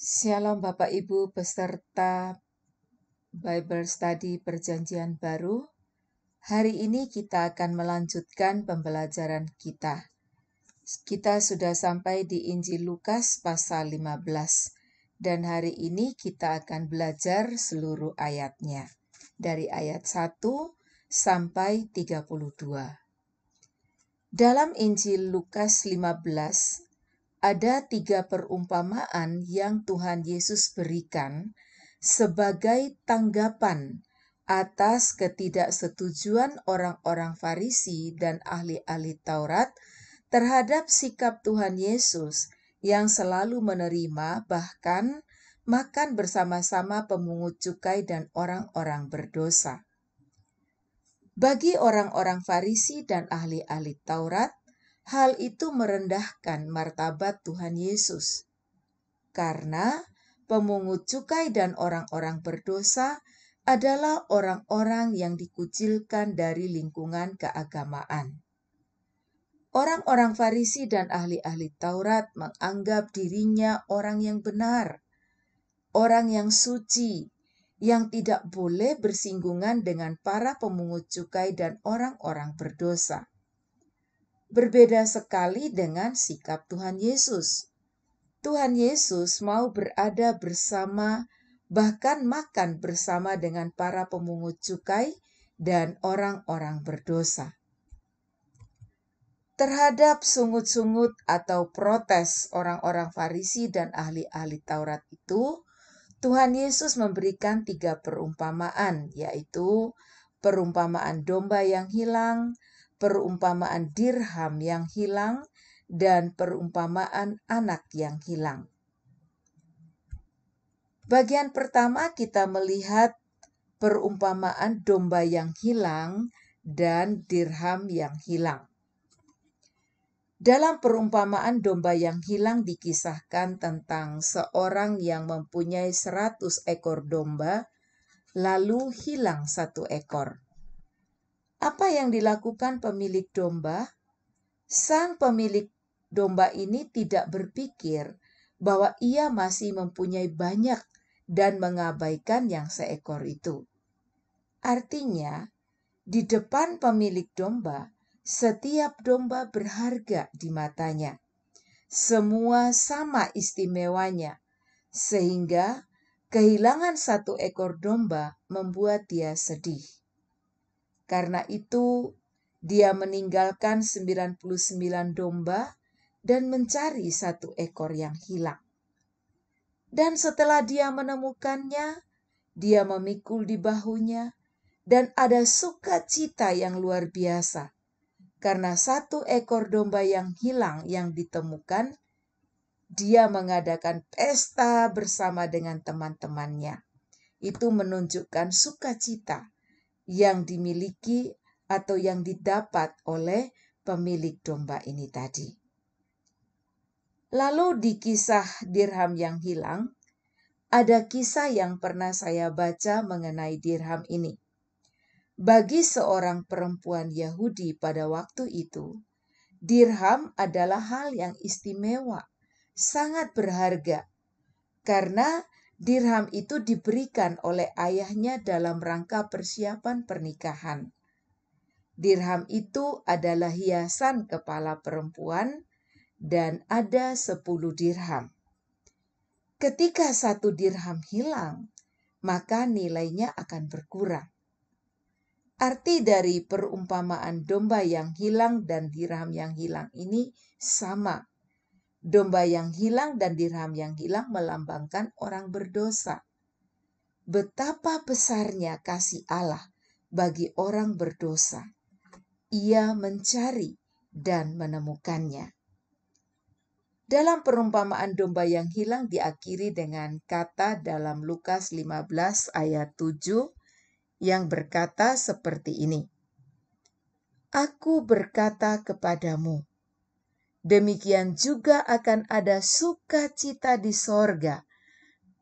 Shalom Bapak Ibu peserta Bible Study Perjanjian Baru. Hari ini kita akan melanjutkan pembelajaran kita. Kita sudah sampai di Injil Lukas pasal 15 dan hari ini kita akan belajar seluruh ayatnya dari ayat 1 sampai 32. Dalam Injil Lukas 15 ada 3 perumpamaan yang Tuhan Yesus berikan sebagai tanggapan atas ketidaksetujuan orang-orang Farisi dan ahli-ahli Taurat terhadap sikap Tuhan Yesus yang selalu menerima bahkan makan bersama-sama pemungut cukai dan orang-orang berdosa. Bagi orang-orang Farisi dan ahli-ahli Taurat, hal itu merendahkan martabat Tuhan Yesus. Karena pemungut cukai dan orang-orang berdosa adalah orang-orang yang dikucilkan dari lingkungan keagamaan. Orang-orang Farisi dan ahli-ahli Taurat menganggap dirinya orang yang benar, orang yang suci, yang tidak boleh bersinggungan dengan para pemungut cukai dan orang-orang berdosa. Berbeda sekali dengan sikap Tuhan Yesus. Tuhan Yesus mau berada bersama, bahkan makan bersama dengan para pemungut cukai dan orang-orang berdosa. Terhadap sungut-sungut atau protes orang-orang Farisi dan ahli-ahli Taurat itu, Tuhan Yesus memberikan 3 perumpamaan, yaitu perumpamaan domba yang hilang, perumpamaan dirham yang hilang, dan perumpamaan anak yang hilang. Bagian pertama kita melihat perumpamaan domba yang hilang dan dirham yang hilang. Dalam perumpamaan domba yang hilang dikisahkan tentang seorang yang mempunyai 100 ekor domba, lalu hilang 1 ekor. Apa yang dilakukan pemilik domba? Sang pemilik domba ini tidak berpikir bahwa ia masih mempunyai banyak dan mengabaikan yang seekor itu. Artinya, di depan pemilik domba, setiap domba berharga di matanya. Semua sama istimewanya, sehingga kehilangan 1 ekor domba membuat dia sedih. Karena itu, dia meninggalkan 99 domba dan mencari 1 ekor yang hilang. Dan setelah dia menemukannya, dia memikul di bahunya dan ada sukacita yang luar biasa. Karena 1 ekor domba yang hilang yang ditemukan, dia mengadakan pesta bersama dengan teman-temannya. Itu menunjukkan sukacita yang dimiliki atau yang didapat oleh pemilik domba ini tadi. Lalu di kisah dirham yang hilang, ada kisah yang pernah saya baca mengenai dirham ini. Bagi seorang perempuan Yahudi pada waktu itu, dirham adalah hal yang istimewa, sangat berharga. Karena dirham itu diberikan oleh ayahnya dalam rangka persiapan pernikahan. Dirham itu adalah hiasan kepala perempuan dan ada 10 dirham. Ketika 1 dirham hilang, maka nilainya akan berkurang. Arti dari perumpamaan domba yang hilang dan dirham yang hilang ini sama. Domba yang hilang dan dirham yang hilang melambangkan orang berdosa. Betapa besarnya kasih Allah bagi orang berdosa. Ia mencari dan menemukannya. Dalam perumpamaan domba yang hilang diakhiri dengan kata dalam Lukas 15 ayat 7 yang berkata seperti ini. Aku berkata kepadamu, demikian juga akan ada sukacita di sorga,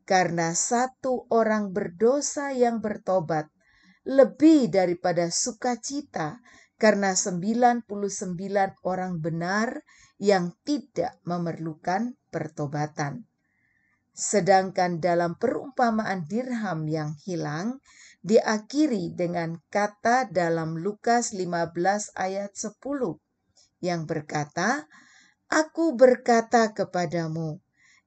karena 1 orang berdosa yang bertobat, lebih daripada sukacita karena 99 orang benar yang tidak memerlukan pertobatan. Sedangkan dalam perumpamaan dirham yang hilang, diakhiri dengan kata dalam Lukas 15 ayat 10 yang berkata, "Aku berkata kepadamu,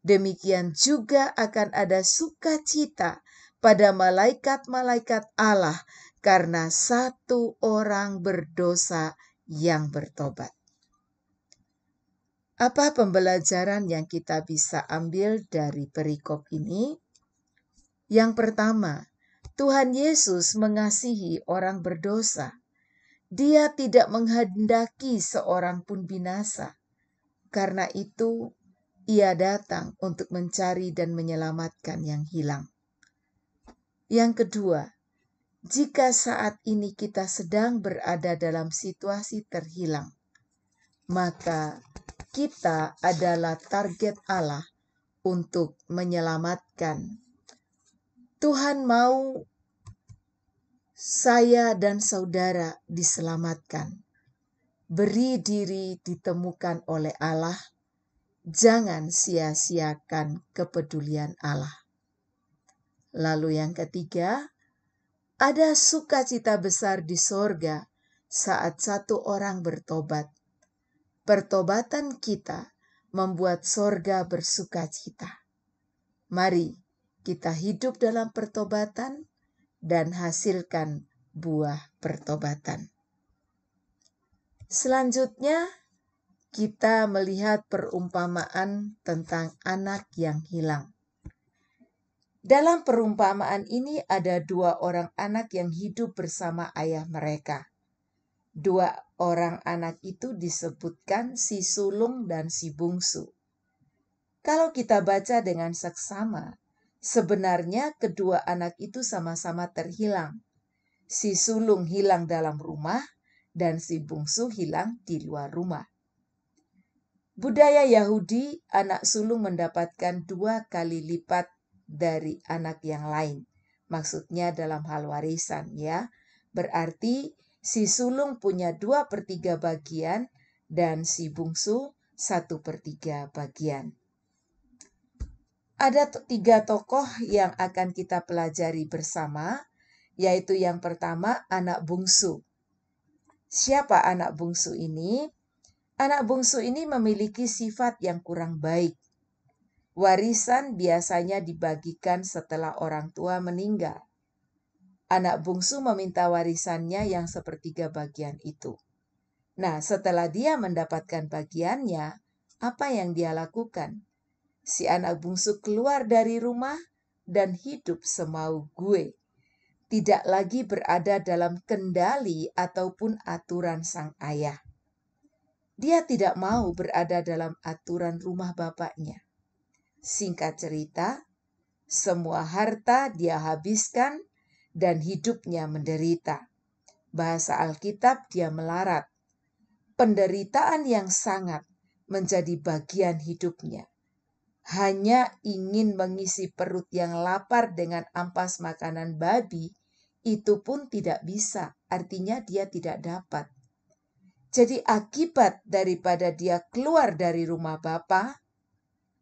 demikian juga akan ada sukacita pada malaikat-malaikat Allah karena satu orang berdosa yang bertobat." Apa pembelajaran yang kita bisa ambil dari perikop ini? Yang pertama, Tuhan Yesus mengasihi orang berdosa. Dia tidak menghendaki seorang pun binasa. Karena itu, Ia datang untuk mencari dan menyelamatkan yang hilang. Yang kedua, jika saat ini kita sedang berada dalam situasi terhilang, maka kita adalah target Allah untuk menyelamatkan. Tuhan mau saya dan saudara diselamatkan. Beri diri ditemukan oleh Allah. Jangan sia-siakan kepedulian Allah. Lalu yang ketiga, ada sukacita besar di sorga saat satu orang bertobat. Pertobatan kita membuat sorga bersukacita. Mari kita hidup dalam pertobatan dan hasilkan buah pertobatan. Selanjutnya, kita melihat perumpamaan tentang anak yang hilang. Dalam perumpamaan ini ada dua orang anak yang hidup bersama ayah mereka. Dua orang anak itu disebutkan si sulung dan si bungsu. Kalau kita baca dengan seksama, sebenarnya kedua anak itu sama-sama terhilang. Si sulung hilang dalam rumah dan si bungsu hilang di luar rumah. Budaya Yahudi, anak sulung mendapatkan 2 kali lipat dari anak yang lain. Maksudnya dalam hal warisan ya. Berarti si sulung punya 2/3 bagian dan si bungsu 1/3 bagian. Ada 3 tokoh yang akan kita pelajari bersama, yaitu yang pertama anak bungsu. Siapa anak bungsu ini? Anak bungsu ini memiliki sifat yang kurang baik. Warisan biasanya dibagikan setelah orang tua meninggal. Anak bungsu meminta warisannya yang 1/3 bagian itu. Nah, setelah dia mendapatkan bagiannya, apa yang dia lakukan? Si anak bungsu keluar dari rumah dan hidup semau gue. Tidak lagi berada dalam kendali ataupun aturan sang ayah. Dia tidak mau berada dalam aturan rumah bapaknya. Singkat cerita, semua harta dia habiskan dan hidupnya menderita. Bahasa Alkitab, dia melarat. Penderitaan yang sangat menjadi bagian hidupnya. Hanya ingin mengisi perut yang lapar dengan ampas makanan babi, itu pun tidak bisa. Artinya dia tidak dapat. Jadi akibat daripada dia keluar dari rumah bapa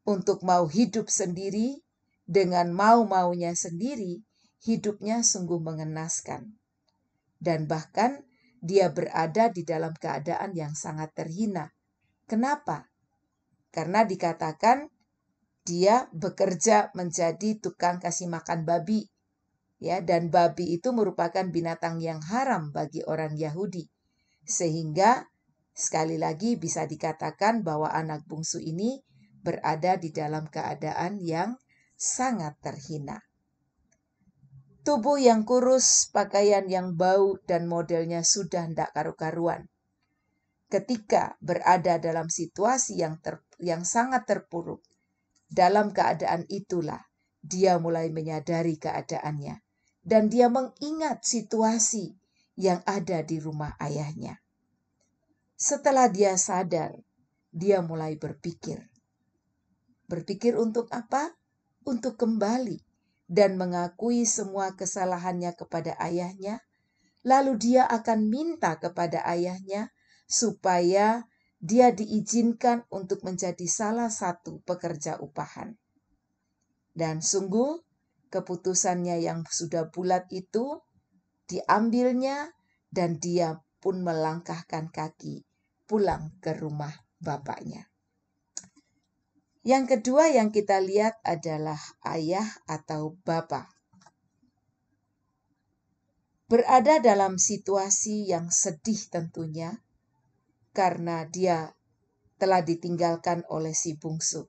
untuk mau hidup sendiri dengan mau-maunya sendiri, hidupnya sungguh mengenaskan. Dan bahkan dia berada di dalam keadaan yang sangat terhina. Kenapa? Karena dikatakan dia bekerja menjadi tukang kasih makan babi. Ya, dan babi itu merupakan binatang yang haram bagi orang Yahudi. Sehingga sekali lagi bisa dikatakan bahwa anak bungsu ini berada di dalam keadaan yang sangat terhina. Tubuh yang kurus, pakaian yang bau, dan modelnya sudah tidak karu-karuan. Ketika berada dalam situasi yang sangat terpuruk, dalam keadaan itulah dia mulai menyadari keadaannya. Dan dia mengingat situasi yang ada di rumah ayahnya. Setelah dia sadar, dia mulai berpikir. Berpikir untuk apa? Untuk kembali dan mengakui semua kesalahannya kepada ayahnya. Lalu dia akan minta kepada ayahnya supaya dia diizinkan untuk menjadi salah satu pekerja upahan. Dan sungguh keputusannya yang sudah bulat itu diambilnya dan dia pun melangkahkan kaki pulang ke rumah bapaknya. Yang kedua yang kita lihat adalah ayah atau bapa. Berada dalam situasi yang sedih tentunya karena dia telah ditinggalkan oleh si bungsu.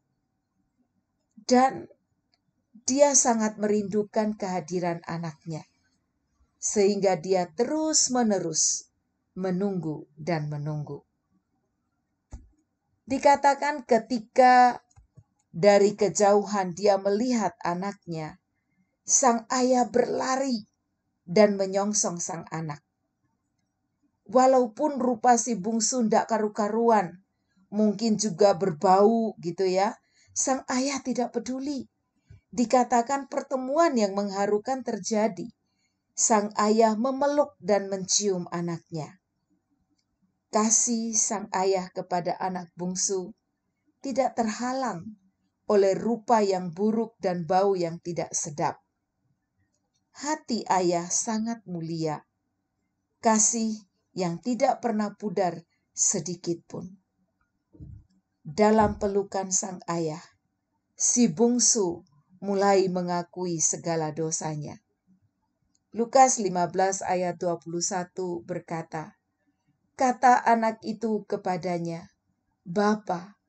Dan dia sangat merindukan kehadiran anaknya. Sehingga dia terus-menerus menunggu dan menunggu. Dikatakan ketika dari kejauhan dia melihat anaknya, sang ayah berlari dan menyongsong sang anak. Walaupun rupa si bungsu ndak karu-karuan, mungkin juga berbau gitu ya, sang ayah tidak peduli. Dikatakan pertemuan yang mengharukan terjadi. Sang ayah memeluk dan mencium anaknya. Kasih sang ayah kepada anak bungsu tidak terhalang oleh rupa yang buruk dan bau yang tidak sedap. Hati ayah sangat mulia, kasih yang tidak pernah pudar sedikit pun. Dalam pelukan sang ayah, si bungsu mulai mengakui segala dosanya. Lukas 15 ayat 21 berkata, kata anak itu kepadanya, Bapa,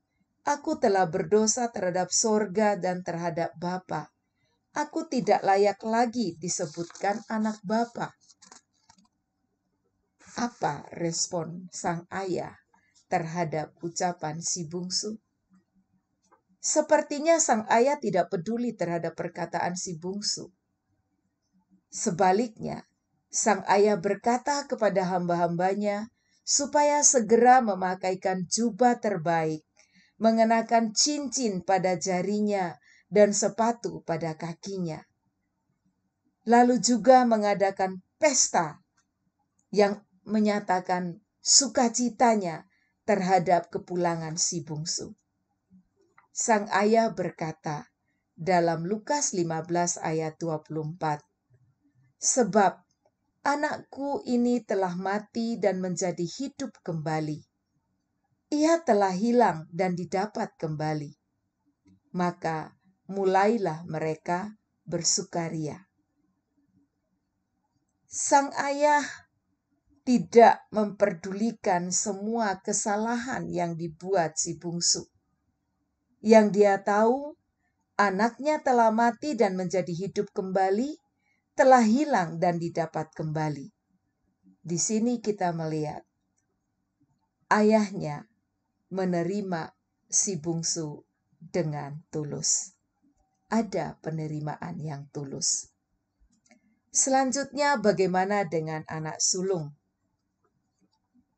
aku telah berdosa terhadap sorga dan terhadap Bapa. Aku tidak layak lagi disebutkan anak Bapa. Apa respon sang ayah terhadap ucapan si bungsu? Sepertinya sang ayah tidak peduli terhadap perkataan si bungsu. Sebaliknya, sang ayah berkata kepada hamba-hambanya supaya segera memakaikan jubah terbaik, mengenakan cincin pada jarinya dan sepatu pada kakinya. Lalu juga mengadakan pesta yang menyatakan sukacitanya terhadap kepulangan si bungsu. Sang ayah berkata dalam Lukas 15 ayat 24, sebab anakku ini telah mati dan menjadi hidup kembali. Ia telah hilang dan didapat kembali. Maka mulailah mereka bersukaria. Sang ayah tidak memperdulikan semua kesalahan yang dibuat si bungsu. Yang dia tahu, anaknya telah mati dan menjadi hidup kembali, telah hilang dan didapat kembali. Di sini kita melihat ayahnya menerima si bungsu dengan tulus. Ada penerimaan yang tulus. Selanjutnya bagaimana dengan anak sulung?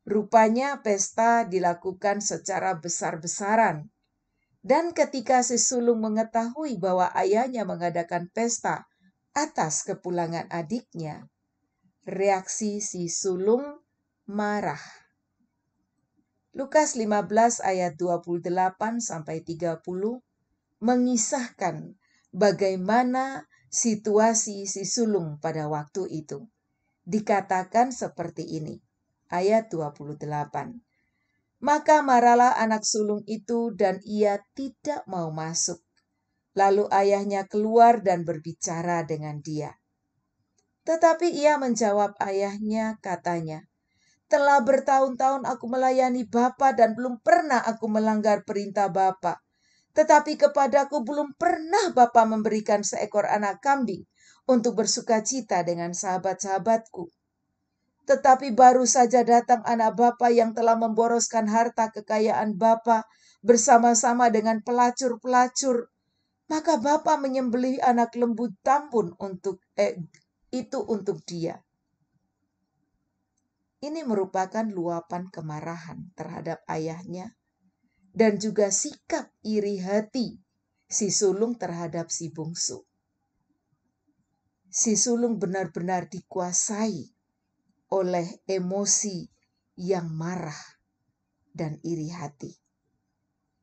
Rupanya pesta dilakukan secara besar-besaran. Dan ketika si sulung mengetahui bahwa ayahnya mengadakan pesta atas kepulangan adiknya, reaksi si sulung marah. Lukas 15 ayat 28 sampai 30 mengisahkan bagaimana situasi si sulung pada waktu itu. Dikatakan seperti ini. Ayat 28. Maka marahlah anak sulung itu dan ia tidak mau masuk. Lalu ayahnya keluar dan berbicara dengan dia. Tetapi ia menjawab ayahnya, katanya, telah bertahun-tahun aku melayani Bapa dan belum pernah aku melanggar perintah Bapa. Tetapi kepadaku belum pernah Bapa memberikan seekor anak kambing untuk bersukacita dengan sahabat-sahabatku. Tetapi baru saja datang anak bapa yang telah memboroskan harta kekayaan bapa bersama-sama dengan pelacur-pelacur. Maka bapa menyembelih anak lembu tambun untuk dia. Ini merupakan luapan kemarahan terhadap ayahnya dan juga sikap iri hati si sulung terhadap si bungsu. Si sulung benar-benar dikuasai oleh emosi yang marah dan iri hati.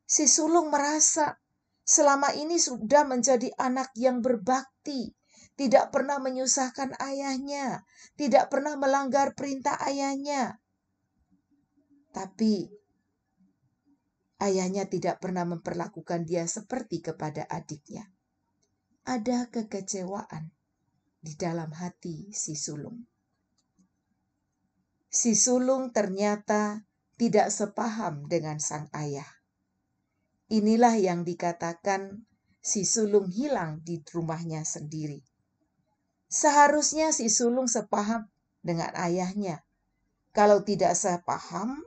Si sulung merasa selama ini sudah menjadi anak yang berbakti, tidak pernah menyusahkan ayahnya, tidak pernah melanggar perintah ayahnya. Tapi ayahnya tidak pernah memperlakukan dia seperti kepada adiknya. Ada kekecewaan di dalam hati si sulung. Si sulung ternyata tidak sepaham dengan sang ayah. Inilah yang dikatakan si sulung hilang di rumahnya sendiri. Seharusnya si sulung sepaham dengan ayahnya. Kalau tidak sepaham,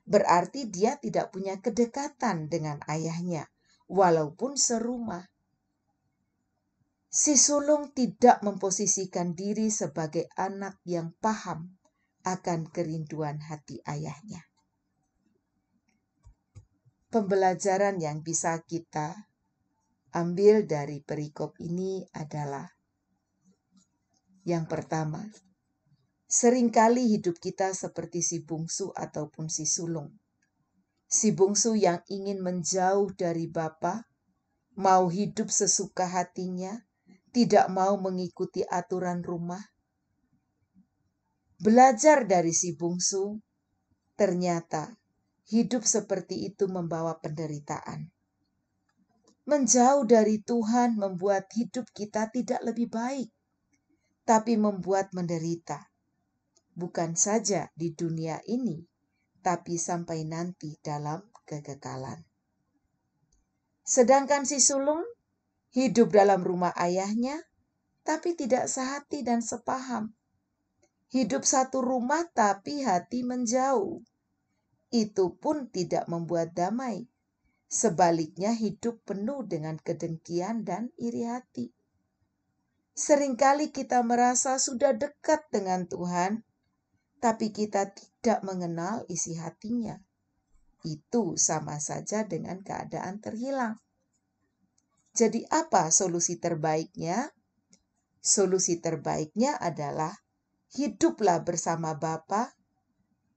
berarti dia tidak punya kedekatan dengan ayahnya, walaupun serumah. Si sulung tidak memposisikan diri sebagai anak yang paham akan kerinduan hati ayahnya. Pembelajaran yang bisa kita ambil dari perikop ini adalah yang pertama, seringkali hidup kita seperti si bungsu ataupun si sulung. Si bungsu yang ingin menjauh dari Bapa, mau hidup sesuka hatinya, tidak mau mengikuti aturan rumah. Belajar dari si bungsu, ternyata hidup seperti itu membawa penderitaan. Menjauh dari Tuhan membuat hidup kita tidak lebih baik, tapi membuat menderita. Bukan saja di dunia ini, tapi sampai nanti dalam kekekalan. Sedangkan si sulung hidup dalam rumah ayahnya, tapi tidak sehati dan sepaham. Hidup satu rumah tapi hati menjauh. Itu pun tidak membuat damai. Sebaliknya hidup penuh dengan kedengkian dan iri hati. Seringkali kita merasa sudah dekat dengan Tuhan, tapi kita tidak mengenal isi hatinya. Itu sama saja dengan keadaan terhilang. Jadi apa solusi terbaiknya? Solusi terbaiknya adalah hiduplah bersama Bapa,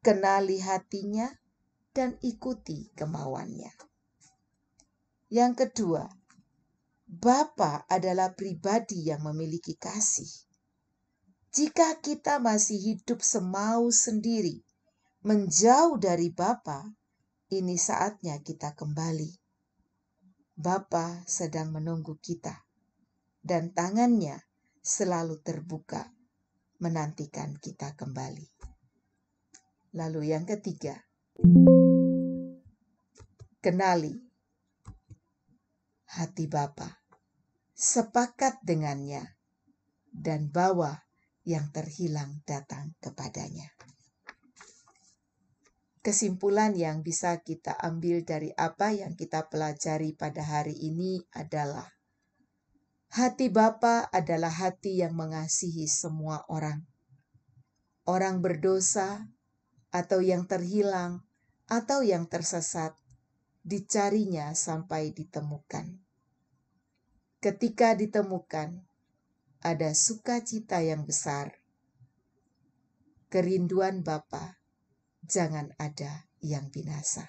kenali hatinya, dan ikuti kemauannya. Yang kedua, Bapa adalah pribadi yang memiliki kasih. Jika kita masih hidup semau sendiri, menjauh dari Bapa, ini saatnya kita kembali. Bapa sedang menunggu kita, dan tangannya selalu terbuka, menantikan kita kembali. Lalu yang ketiga, kenali hati Bapa, sepakat dengannya, dan bawa yang terhilang datang kepadanya. Kesimpulan yang bisa kita ambil dari apa yang kita pelajari pada hari ini adalah hati Bapa adalah hati yang mengasihi semua orang. Orang berdosa atau yang terhilang atau yang tersesat, dicarinya sampai ditemukan. Ketika ditemukan, ada sukacita yang besar. Kerinduan Bapa, jangan ada yang binasa.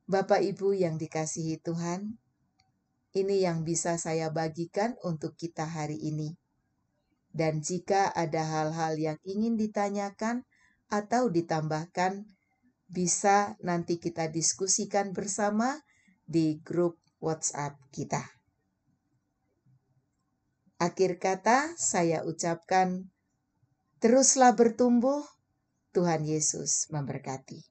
Bapak Ibu yang dikasihi Tuhan, ini yang bisa saya bagikan untuk kita hari ini. Dan jika ada hal-hal yang ingin ditanyakan atau ditambahkan, bisa nanti kita diskusikan bersama di grup WhatsApp kita. Akhir kata saya ucapkan, teruslah bertumbuh, Tuhan Yesus memberkati.